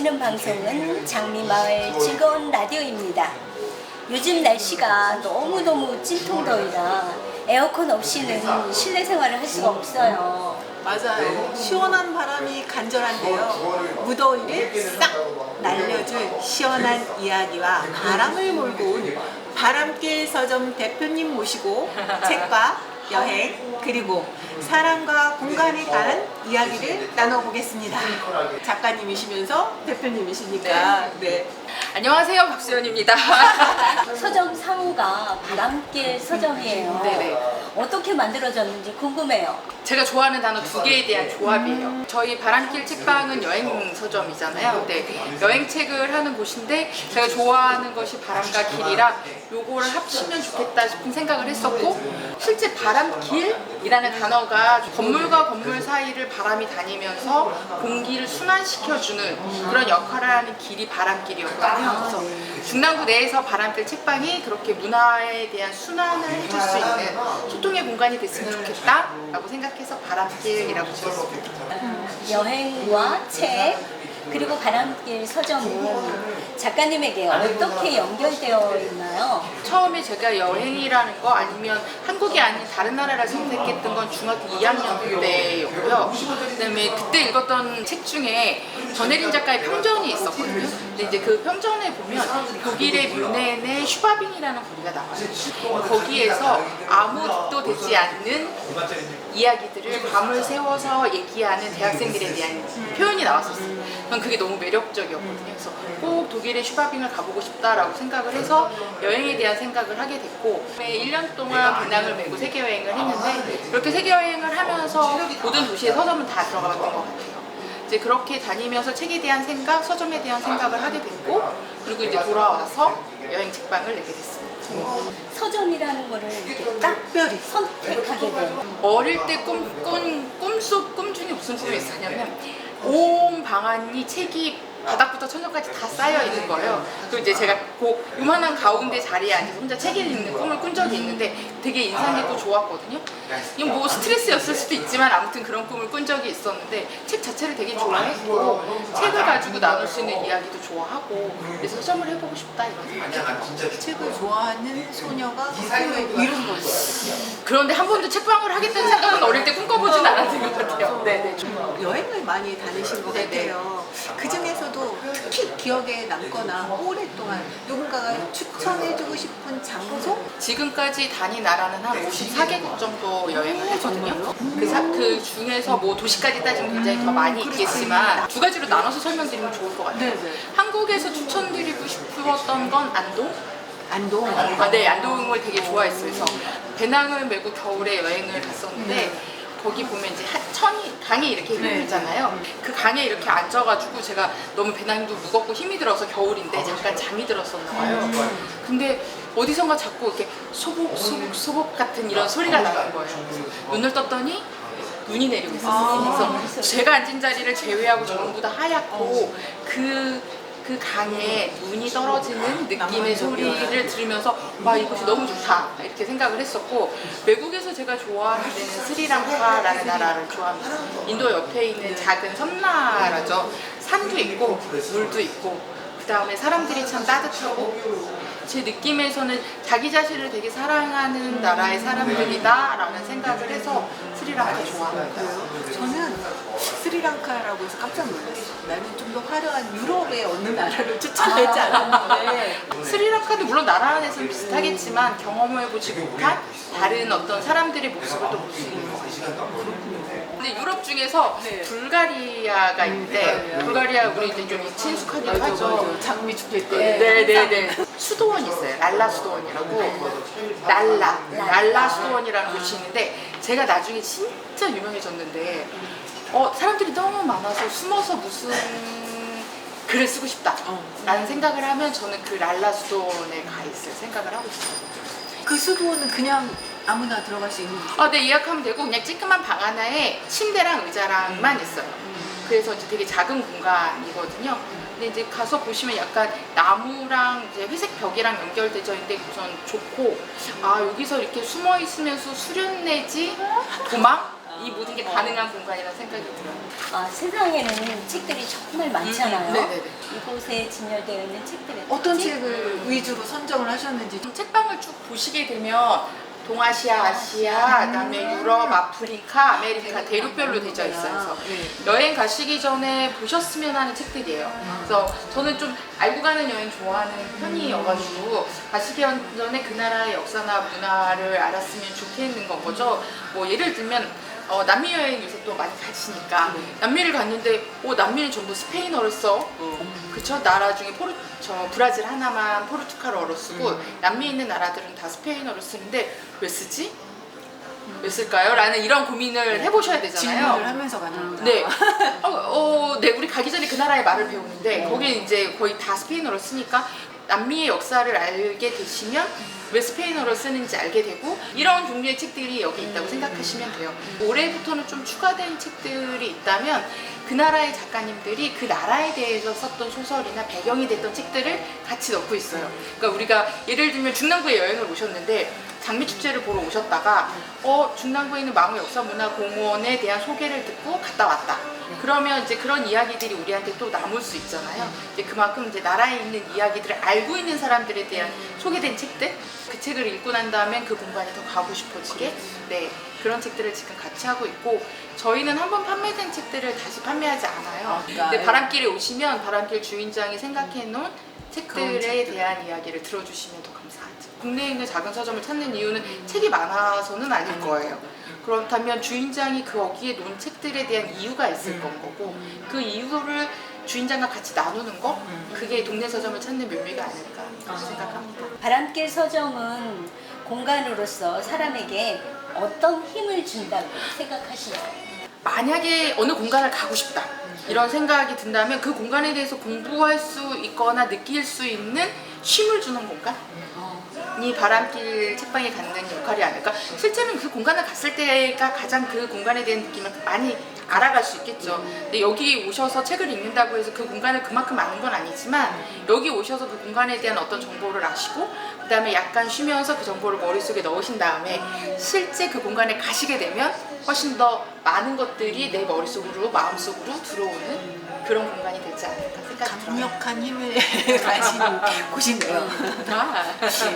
보시는 방송은 장미마을 즐거운 라디오입니다. 요즘 날씨가 너무너무 찜통더위라 에어컨 없이는 실내 생활을 할 수가 없어요. 맞아요. 시원한 바람이 간절한데요. 무더위를 싹 날려줄 시원한 이야기와 바람을 몰고 온 바람길 서점 대표님 모시고 책과 여행 그리고 사람과 공간에 관한 이야기를 나눠보겠습니다. 작가님이시면서 대표님이시니까 네. 안녕하세요, 박수연입니다. 서점 상호가 바람길 서점이에요. 네네. 어떻게 만들어졌는지 궁금해요. 제가 좋아하는 단어 두 개에 대한 조합이에요. 저희 바람길 책방은 여행 서점이잖아요. 네, 여행책을 하는 곳인데 제가 좋아하는 것이 바람과 길이라 요거를 합치면 좋겠다 싶은 생각을 했었고, 실제 바람길이라는 단어가 건물과 건물 사이를 바람이 다니면서 공기를 순환시켜주는 그런 역할을 하는 길이 바람길이었거든요. 그래서 중랑구 내에서 바람길 책방이 그렇게 문화에 대한 순환을 해줄 수 있는 소통의 공간이 됐으면 좋겠다라고 생각해서 바람길이라고 지었습니다. 여행과 책 그리고 바람길 서점은 작가님에게 어떻게 연결되어 있나요? 처음에 제가 여행이라는 거 아니면 한국이 아닌 다른 나라를 선택했던 건 중학교 2학년 때였고요. 그다음에 그때 읽었던 책 중에 전혜린 작가의 평전이 있었거든요. 근데 이제 그 평전에 보면 독일의 뮌헨의 슈바빙이라는 거리가 나와요. 거기에서 아무 뜻도 되지 않는 이야기들을 밤을 새워서 얘기하는 대학생들에 대한 표현이 나왔었어요. 전 그게 너무 매력적이었거든요. 그래서 꼭 독일의 슈바빙을 가보고 싶다라고 생각을 해서 여행에 대한 생각을 하게 됐고, 1년 동안 배낭을 메고 세계 여행을 했는데, 그렇게 세계 여행을 하면서 모든 도시의 서점은 다 들어갔던 것 같아요. 이제 그렇게 다니면서 책에 대한 생각, 서점에 대한 생각을 하게 됐고, 그리고 이제 돌아와서 여행 책방을 내게 됐습니다. 서점이라는 거를 이렇게 딱별히 선택하게 된 어릴 때 꿈 중에 무슨 꿈이 있었냐면, 온 방안이 책이 바닥부터 천장까지 다 쌓여 있는 거예요. 그리고 이제 제가 그 요만한 가운데 자리에 앉아서 혼자 책 읽는 꿈을 꾼 적이 있는데 되게 인상 깊고 좋았거든요. 이건 뭐 스트레스였을 수도 있지만 아무튼 그런 꿈을 꾼 적이 있었는데, 책 자체를 되게 좋아했고 책을 가지고 나눌 수 있는 이야기도 좋아하고, 그래서 서점을 해보고 싶다 이런 생각이. 책을 좋아하는 소녀가 꿈을 이룬 거죠. 그런데 한 번도 책방을 하겠다는 생각은 어릴 때 꿈꿔보진 않았던 것 같아요. 네네. 여행을 많이 다니신 것 네네. 같아요. 그 중에서도 특히 기억에 남거나 오랫동안 누군가가 추천해주고 싶은 장소? 지금까지 다닌 나라는 한 54개국 정도 여행을 했거든요. 그 중에서 뭐 도시까지 따지면 굉장히 더 많이 있겠지만 두 가지로 나눠서 설명드리면 좋을 것 같아요. 네네. 한국에서 추천드리고 싶었던 건 안동? 안동. 네, 안동을 되게 좋아했어요. 그래서 배낭을 메고 겨울에 여행을 갔었는데, 거기 보면 이제 강이 이렇게 흐르잖아요. 그 강에 이렇게 앉아가지고 제가 너무 배낭도 무겁고 힘이 들어서 겨울인데 잠깐 잠이 들었었나 봐요. 근데 어디선가 자꾸 이렇게 소복 같은 이런 소리가 나는 거예요. 눈을 떴더니 눈이 내리고 있었어요. 그래서 제가 앉은 자리를 제외하고 전부 다 하얗고 그 강에 눈이 떨어지는 느낌의 소리를 들으면서 와, 이곳이 너무 좋다 이렇게 생각을 했었고, 외국에서 제가 좋아하는 데는 스리랑카라는 나라를 좋아합니다. 인도 옆에 있는 작은 섬나라죠. 산도 있고 물도 있고, 그 다음에 사람들이 참 따뜻하고, 제 느낌에서는 자기 자신을 되게 사랑하는 나라의 사람들이다 라는 생각을 해서 스리랑카 좋아합니다. 저는 스리랑카라고 해서 깜짝 놀랐어요. 나는 좀 더 화려한 유럽의 어느 나라를 추천하지 않았는데 스리랑카도 물론 나라 안에서는 비슷하겠지만 경험해보지 못한 다른 어떤 사람들의 모습을 또 볼 수 있는 것 같아요. 근데 유럽 중에서 불가리아가 있는데, 불가리아 우리 이제 좀 친숙하기도 하죠. 장미 축제 때. 네네네. 수도원이 있어요. 랄라 수도원이라고. 랄라 수도원이라는 곳이 있는데, 제가 나중에 진짜 유명해졌는데, 사람들이 너무 많아서 숨어서 무슨 글을 쓰고 싶다 라는 생각을 하면 저는 그 랄라 수도원에 가 있을 생각을 하고 있어요. 그 수도원은 그냥 아무나 들어갈 수 있는 곳이에요? 네, 예약하면 되고 그냥 찌끄만 방 하나에 침대랑 의자랑만 있어요. 그래서 이제 되게 작은 공간이거든요. 근데 이제 가서 보시면 약간 나무랑 이제 회색 벽이랑 연결되어 있는데 우선 좋고, 여기서 이렇게 숨어 있으면서 수련 내지 도망 이 모든 게 가능한 공간이라는 생각이 들어요. 아, 세상에는 책들이 정말 많잖아요. 네네네. 이곳에 진열되어 있는 책들의 어떤 특징? 책을 위주로 선정을 하셨는지. 책방을 쭉 보시게 되면 동아시아, 아시아, 그다음에 유럽, 아프리카, 아메리카 대륙별로 되어 있어요. 그래서 여행 가시기 전에 보셨으면 하는 책들이에요. 그래서 저는 좀 알고 가는 여행 좋아하는 편이어가지고 가시기 전에 그 나라의 역사나 문화를 알았으면 좋겠는 건 거죠. 뭐 예를 들면 남미 여행 요새 또 많이 가시니까 남미를 갔는데 남미는 전부 스페인어를 써. 그쵸? 나라 중에 브라질 하나만 포르투갈어로 쓰고 남미에 있는 나라들은 다 스페인어를 쓰는데 왜 쓰지? 왜 쓸까요? 라는 이런 고민을 해보셔야 되잖아요. 질문을 하면서 가는 거다. 네. 네, 우리 가기 전에 그 나라의 말을 배우는데 거기에 이제 거의 다 스페인어를 쓰니까 남미의 역사를 알게 되시면 왜 스페인어를 쓰는지 알게 되고 이런 종류의 책들이 여기 있다고 생각하시면 돼요. 올해부터는 좀 추가된 책들이 있다면 그 나라의 작가님들이 그 나라에 대해서 썼던 소설이나 배경이 됐던 책들을 같이 넣고 있어요. 그러니까 우리가 예를 들면 중남부에 여행을 오셨는데 장미축제를 보러 오셨다가 중남부에 있는 망우역사문화공원에 대한 소개를 듣고 갔다 왔다. 그러면 이제 그런 이야기들이 우리한테 또 남을 수 있잖아요. 이제 그만큼 이제 나라에 있는 이야기들을 알고 있는 사람들에 대한 소개된 책들, 그 책을 읽고 난 다음엔 그 공간에 더 가고 싶어지게, 네, 그런 책들을 지금 같이 하고 있고, 저희는 한번 판매된 책들을 다시 판매하지 않아요. 근데 바람길에 오시면 바람길 주인장이 생각해 놓은 책들에 대한 이야기를 들어주시면 더 감사하죠. 국내에 있는 작은 서점을 찾는 이유는 책이 많아서는 아닐 거예요. 그렇다면 주인장이 거기에 놓은 책들에 대한 이유가 있을 건 거고, 그 이유를 주인장과 같이 나누는 거, 그게 동네 서점을 찾는 묘미가 아닐까 생각합니다. 바람길 서점은 공간으로서 사람에게 어떤 힘을 준다고 생각하시나요? 만약에 어느 공간을 가고 싶다 이런 생각이 든다면 그 공간에 대해서 공부할 수 있거나 느낄 수 있는 쉼을 주는 공간? 이 바람길 책방에 갖는 역할이 아닐까. 실제는 그 공간을 갔을 때가 가장 그 공간에 대한 느낌을 많이 알아갈 수 있겠죠. 근데 여기 오셔서 책을 읽는다고 해서 그 공간을 그만큼 아는 건 아니지만 여기 오셔서 그 공간에 대한 어떤 정보를 아시고 그 다음에 약간 쉬면서 그 정보를 머릿속에 넣으신 다음에 실제 그 공간에 가시게 되면 훨씬 더 많은 것들이 내 머릿속으로 마음속으로 들어오는 그런 공간이 되지 않을까 생각이 들어요. 강력한 힘을 가진 곳이네요.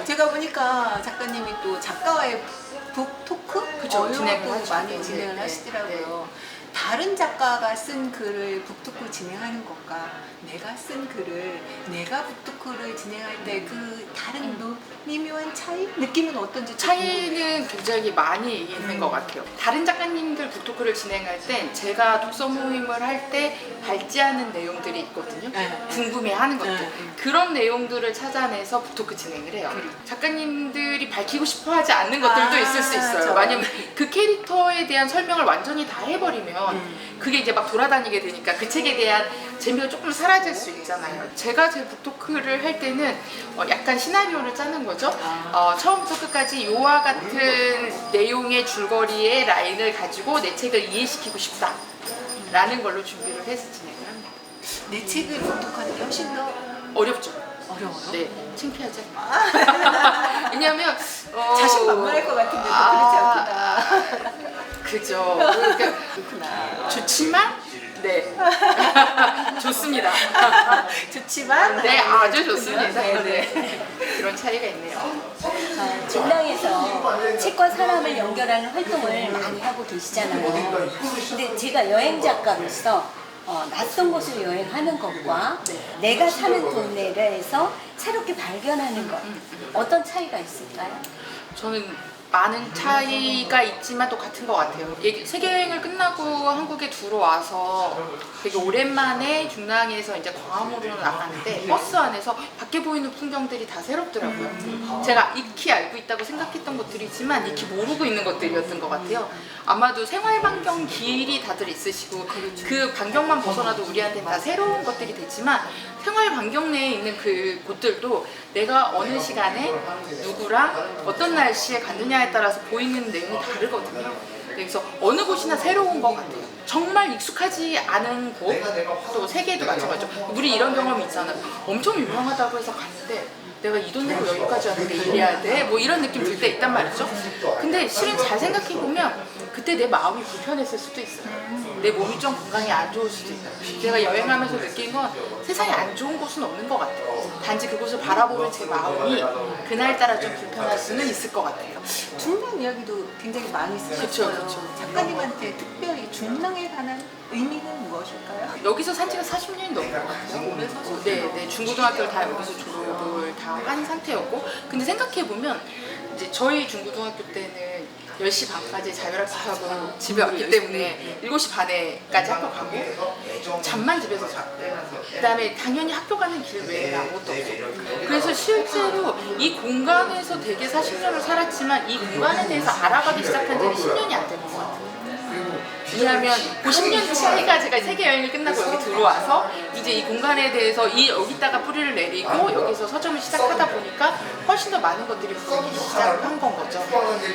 제가 보니까 작가님이 또 작가와의 북토크? 그쵸, 진행을 이런 하죠. 많이 네, 진행을 네, 하시더라고요. 다른 작가가 쓴 글을 북토크 진행하는 것과 내가 쓴 글을 내가 북토크를 진행할 때 그 다른 미묘한 차이? 느낌은 어떤지 차이는 굉장히 많이 있는 것 같아요. 다른 작가님들 북토크를 진행할 땐 제가 독서 모임을 할 때 밝지 않은 내용들이 있거든요. 궁금해하는 것들. 그런 내용들을 찾아내서 북토크 진행을 해요. 작가님들이 밝히고 싶어 하지 않는 것들도 있을 수 있어요. 왜냐면 그 캐릭터에 대한 설명을 완전히 다 해버리면 그게 이제 막 돌아다니게 되니까 그 책에 대한 재미가 조금 사라질 수 있잖아요. 제가 제 북토크를 할 때는 약간 시나리오를 짜는 거죠. 처음부터 끝까지 요와 같은 내용의 줄거리의 라인을 가지고 내 책을 이해시키고 싶다 라는 걸로 준비를 해서 진행을 합니다. 내 책을 북토크하는 게 훨씬 더 어렵죠. 어려워요? 네, 창피하죠. 왜냐면 자신만만할 것 같은데 또 그렇지 않구나. 그죠. 그러니까 좋지만 네 좋습니다. 좋지만 네, 아주 좋습니다. 네, 네. 그런 차이가 있네요. 진당에서 책과 사람을 연결하는 활동을 많이 하고 계시잖아요. 근데 제가 여행 작가로서 낯선 곳을 여행하는 것과 내가 사는 동네에서 새롭게 발견하는 것, 어떤 차이가 있을까요? 저는 많은 차이가 있지만 또 같은 것 같아요. 세계여행을 끝나고 한국에 들어와서 되게 오랜만에 중랑에서 이제 광화문으로 나가는데 버스 안에서 밖에 보이는 풍경들이 다 새롭더라고요. 제가 익히 알고 있다고 생각했던 것들이지만 익히 모르고 있는 것들이었던 것 같아요. 아마도 생활 반경 길이 다들 있으시고 그 반경만 벗어나도 우리한테는 다 새로운 것들이 되지만 생활 반경 내에 있는 그 곳들도 내가 어느 시간에 누구랑 어떤 날씨에 갔느냐에 따라서 보이는 내용이 다르거든요. 그래서 어느 곳이나 새로운 것 같아요. 정말 익숙하지 않은 곳, 또 세계도 마찬가지죠. 우리 이런 경험이 있잖아요. 엄청 유명하다고 해서 갔는데 내가 이 돈 내고 여기까지 왔는데 이래야 돼? 뭐 이런 느낌 들 때 있단 말이죠. 근데 실은 잘 생각해보면 그때 내 마음이 불편했을 수도 있어요. 내 몸이 좀 건강이 안 좋을 수도 있어요. 제가 여행하면서 느낀 건 세상에 안 좋은 곳은 없는 것 같아요. 단지 그곳을 바라보는 제 마음이 그날따라 좀 불편할 수는 있을 것 같아요. 중랑 이야기도 굉장히 많이 쓰셨어요. 그쵸, 그쵸. 작가님한테 특별히 중랑에 관한 의미는 무엇일까요? 여기서 산 지가 40년이 넘은 것 같아요. 오래 사셨어요? 네, 중고등학교를 다 여기서 졸업을 다 한 상태였고, 근데 생각해보면 이제 저희 중고등학교 때는 10시 반까지 자율학습하고 집에 왔기 때문에 7시 반에까지 학교 가고 잠만 집에서 자고 그 다음에 당연히 학교 가는 길 외에는 아무것도 없었고, 그래서 실제로 이 공간에서 되게 40년을 살았지만 이 공간에 대해서 알아가기 시작한 지는 10년이 안 되는 것 같아요. 왜냐하면 그 10년 차이가 제가 세계 여행을 끝나고 여기 들어와서 이제 이 공간에 대해서 여기다가 뿌리를 내리고 여기서 서점을 시작하다 보니까 훨씬 더 많은 것들이 보이기 시작한 건 거죠.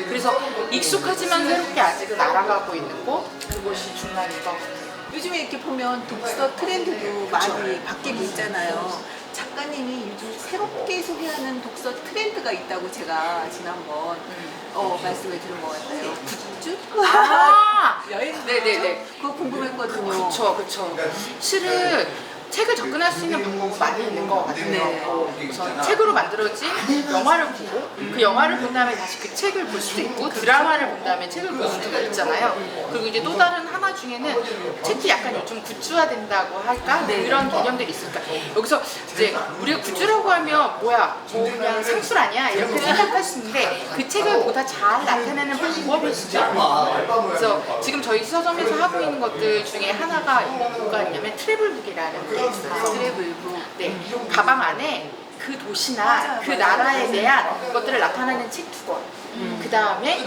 그래서 익숙하지만 새롭게 아직은 알아가고 있는 곳, 그곳이 중랑인 것 같아요. 요즘에 이렇게 보면 독서 트렌드도 많이 바뀌고 있잖아요. 작가님이 요즘 새롭게 소개하는 독서 트렌드가 있다고 제가 지난번 말씀을 들은 것 같아요. 굿즈? 아! 여행 네네네. 그거 궁금했거든요. 그쵸. 실은 책을 접근할 수 있는 방법은 많이 있는 것 같아요. 네. 우선 책으로 만들어진 영화를 보고 그 영화를 본 다음에 다시 그 책을 볼 수도 있고 드라마를 본 다음에 책을 볼 수도 있잖아요. 그리고 이제 또 다른 하나 중에는 책이 약간 요즘 굿즈화된다고 할까? 네. 이런 개념들이 있으니까 여기서 이제 우리가 굿즈라고 하면 뭐야 뭐 그냥 상술 아니야 이렇게 생각할 수 있는데 그 책을 보다 잘 나타내는 방법이 있죠. 그래서 지금 저희 서점에서 하고 있는 것들 중에 하나가 뭐가 있냐면 트래블북이라는 게 있어요. 트래블북. 네, 가방 안에 그 도시나 그 나라에 대한 것들을 나타내는 책 두 권. 그 다음에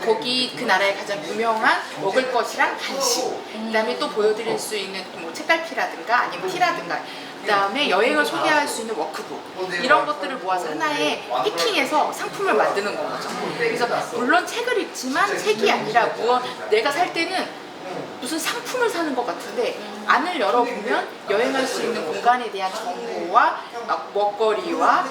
거기 그 나라의 가장 유명한 먹을 것이랑 간식. 그 다음에 또 보여드릴 수 있는 뭐 책갈피라든가 아니면 티라든가. 그 다음에 여행을 소개할 수 있는 워크북 이런 것들을 모아서 하나의 패킹해서 상품을 만드는 거죠. 그래서 물론 책을 읽지만 책이 아니라 내가 살 때는 무슨 상품을 사는 것 같은데 안을 열어보면 여행할 수 있는 공간에 대한 정보와 막 먹거리와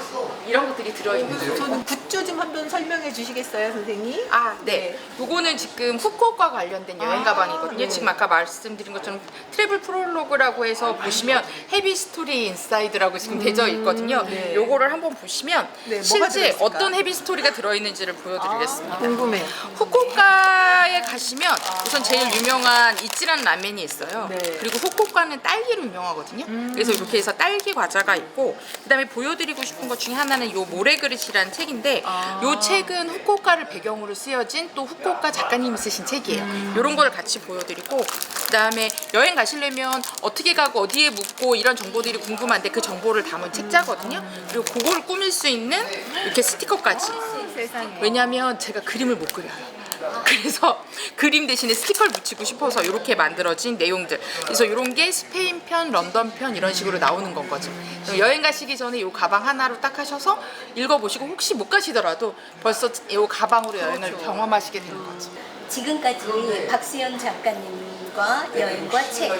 이런 것들이 들어있는 거죠. 저는 굿즈 좀 한번 설명해 주시겠어요, 선생님? 아, 네. 요거는 지금 후쿠오카 관련된 여행 가방이거든요. 네. 지금 아까 말씀드린 것처럼 트래블 프롤로그라고 해서 보시면 헤비 스토리 인사이드라고 지금 되어 있거든요. 네. 요거를 한번 보시면 네, 뭐가 실제 들어있을까? 어떤 헤비 스토리가 들어있는지를 보여드리겠습니다. 궁금해요. 후쿠오카에 가시면 우선 제일 유명한 이찌란 라멘이 있어요. 네. 그리고 후쿠오카는 딸기로 유명하거든요. 그래서 이렇게 해서 딸기 과자가 있고 그다음에 보여드리고 싶은 것 중에 하나는 요 모래그릇이라는 책인데 요 책은 후쿠오카를 배경으로 쓰여진 또 후쿠오카 작가님이 쓰신 책이에요. 요런 걸 같이 보여드리고 그다음에 여행 가시려면 어떻게 가고 어디에 묵고 이런 정보들이 궁금한데 그 정보를 담은 책자거든요. 그리고 그거를 꾸밀 수 있는 이렇게 스티커까지. 세상에. 왜냐면 제가 그림을 못 그려요. 그래서 그림 대신에 스티커를 붙이고 싶어서 이렇게 만들어진 내용들. 그래서 이런 게 스페인 편, 런던 편 이런 식으로 나오는 건 거죠. 여행 가시기 전에 이 가방 하나로 딱 하셔서 읽어보시고 혹시 못 가시더라도 벌써 이 가방으로 여행을 경험하시게 되는 거죠. 지금까지 박수연 작가님과 여행과 책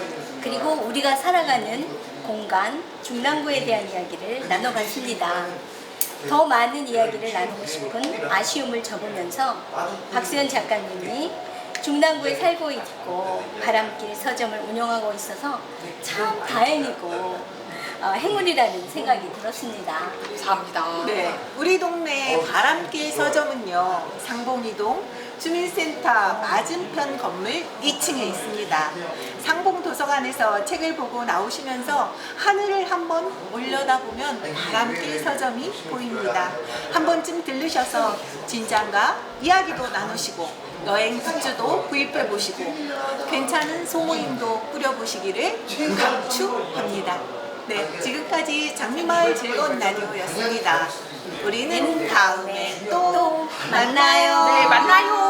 그리고 우리가 살아가는 공간 중랑구에 대한 이야기를 나눠봤습니다. 더 많은 이야기를 나누고 싶은 아쉬움을 접으면서 박수연 작가님이 중랑구에 살고 있고 바람길 서점을 운영하고 있어서 참 다행이고 행운이라는 생각이 들었습니다. 감사합니다. 네, 우리 동네 바람길 서점은요, 상봉이동 주민센터 맞은편 건물 2층에 있습니다. 상봉도서관에서 책을 보고 나오시면서 하늘을 한번 올려다보면 바람길 서점이 보입니다. 한 번쯤 들르셔서 진장과 이야기도 나누시고 여행 굿즈도 구입해 보시고 괜찮은 소모임도 꾸려보시기를 강추합니다. 네, 지금까지 장미마을 즐거운 라디오였습니다. 우리는 다음에 또 만나요. 네, 만나요.